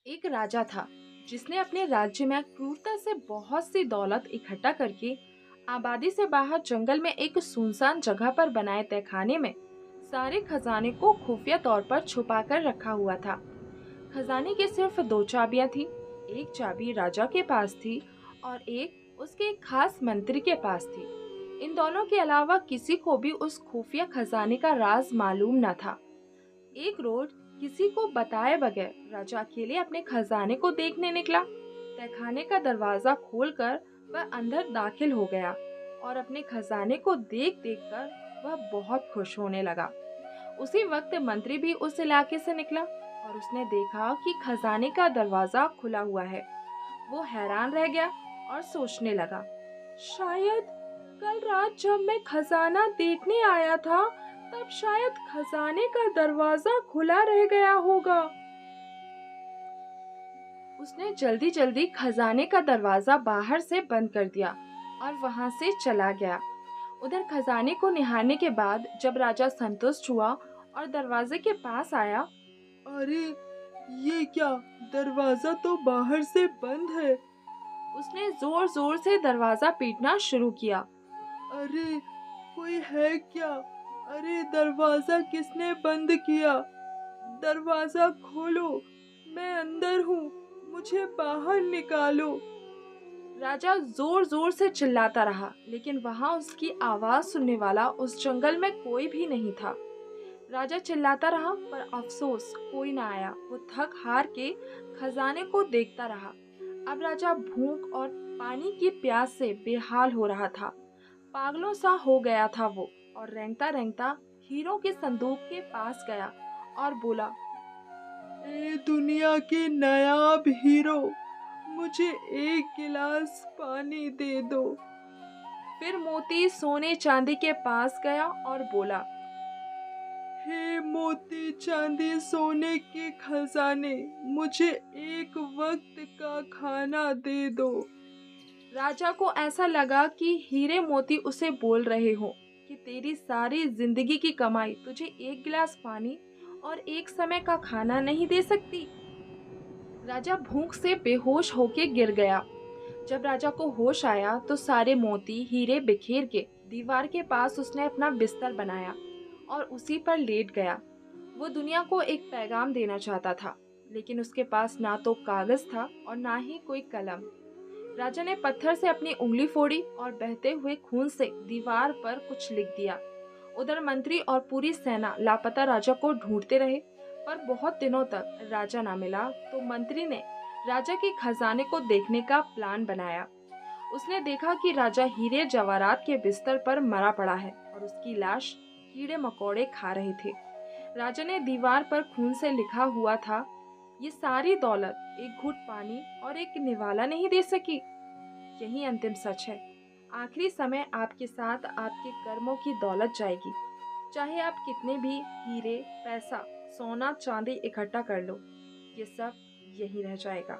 एक राजा था जिसने अपने राज्य में क्रूरता से बहुत सी दौलत इकट्ठा करके आबादी से बाहर जंगल में एक सुनसान जगह पर बनाए तहखाने में सारे खजाने को खुफिया तौर पर छुपा कर रखा हुआ था। खजाने की सिर्फ दो चाबियां थी। एक चाबी राजा के पास थी और एक उसके एक खास मंत्री के पास थी। इन दोनों के अलावा किसी को भी उस खुफिया खजाने का राज मालूम न था। एक रोज किसी को बताए बगैर राजा अकेले अपने खजाने को देखने निकला। तहखाने का दरवाजा खोलकर वह अंदर दाखिल हो गया और अपने खजाने को देख देख कर वह बहुत खुश होने लगा। उसी वक्त मंत्री भी उस इलाके से निकला और उसने देखा कि खजाने का दरवाजा खुला हुआ है। वो हैरान रह गया और सोचने लगा, शायद कल रात जब मैं खजाना देखने आया था तब शायद खजाने का दरवाजा खुला रह गया होगा। उसने जल्दी जल्दी खजाने का दरवाजा बाहर से बंद कर दिया और वहां से चला गया। उधर खजाने को निहारने के बाद जब राजा संतुष्ट हुआ और दरवाजे के पास आया, अरे, ये क्या? दरवाजा तो बाहर से बंद है। उसने जोर जोर से दरवाजा पीटना शुरू किया। अरे, कोई है क्या? अरे, दरवाजा किसने बंद किया? दरवाजा खोलो, मैं अंदर हूँ, मुझे बाहर निकालो। राजा जोर जोर से चिल्लाता रहा, लेकिन वहां उसकी आवाज सुनने वाला उस जंगल में कोई भी नहीं था। राजा चिल्लाता रहा पर अफसोस कोई ना आया। वो थक हार के खजाने को देखता रहा। अब राजा भूख और पानी की प्यास से बेहाल हो रहा था। पागलों सा हो गया था वो और रेंगता रेंगता हीरों के संदूक के पास गया और बोला, ए दुनिया के नायाब हीरो, मुझे एक गिलास पानी दे दो। फिर मोती सोने चांदी के पास गया और बोला, हे मोती चांदी सोने के खजाने, मुझे एक वक्त का खाना दे दो। राजा को ऐसा लगा कि हीरे मोती उसे बोल रहे हो कि तेरी सारी जिंदगी की कमाई तुझे एक गिलास पानी और एक समय का खाना नहीं दे सकती। राजा भूख से बेहोश होके गिर गया। जब राजा को होश आया तो सारे मोती हीरे बिखेर के दीवार के पास उसने अपना बिस्तर बनाया और उसी पर लेट गया। वो दुनिया को एक पैगाम देना चाहता था, लेकिन उसके पास ना तो कागज था और ना ही कोई कलम। राजा ने पत्थर से अपनी उंगली फोड़ी और बहते हुए खून से दीवार पर कुछ लिख दिया। उधर मंत्री और पूरी सेना लापता राजा को ढूंढते रहे, पर बहुत दिनों तक राजा ना मिला। तो मंत्री ने राजा के खजाने को देखने का प्लान बनाया। उसने देखा कि राजा हीरे जवाहरात के बिस्तर पर मरा पड़ा है और उसकी लाश कीड़े मकोड़े खा रहे थे। राजा ने दीवार पर खून से लिखा हुआ था, ये सारी दौलत एक घूंट पानी और एक निवाला नहीं दे सकी। यही अंतिम सच है। आखिरी समय आपके साथ आपके कर्मों की दौलत जाएगी। चाहे आप कितने भी हीरे, पैसा, सोना, चांदी इकट्ठा कर लो, ये सब यही रह जाएगा।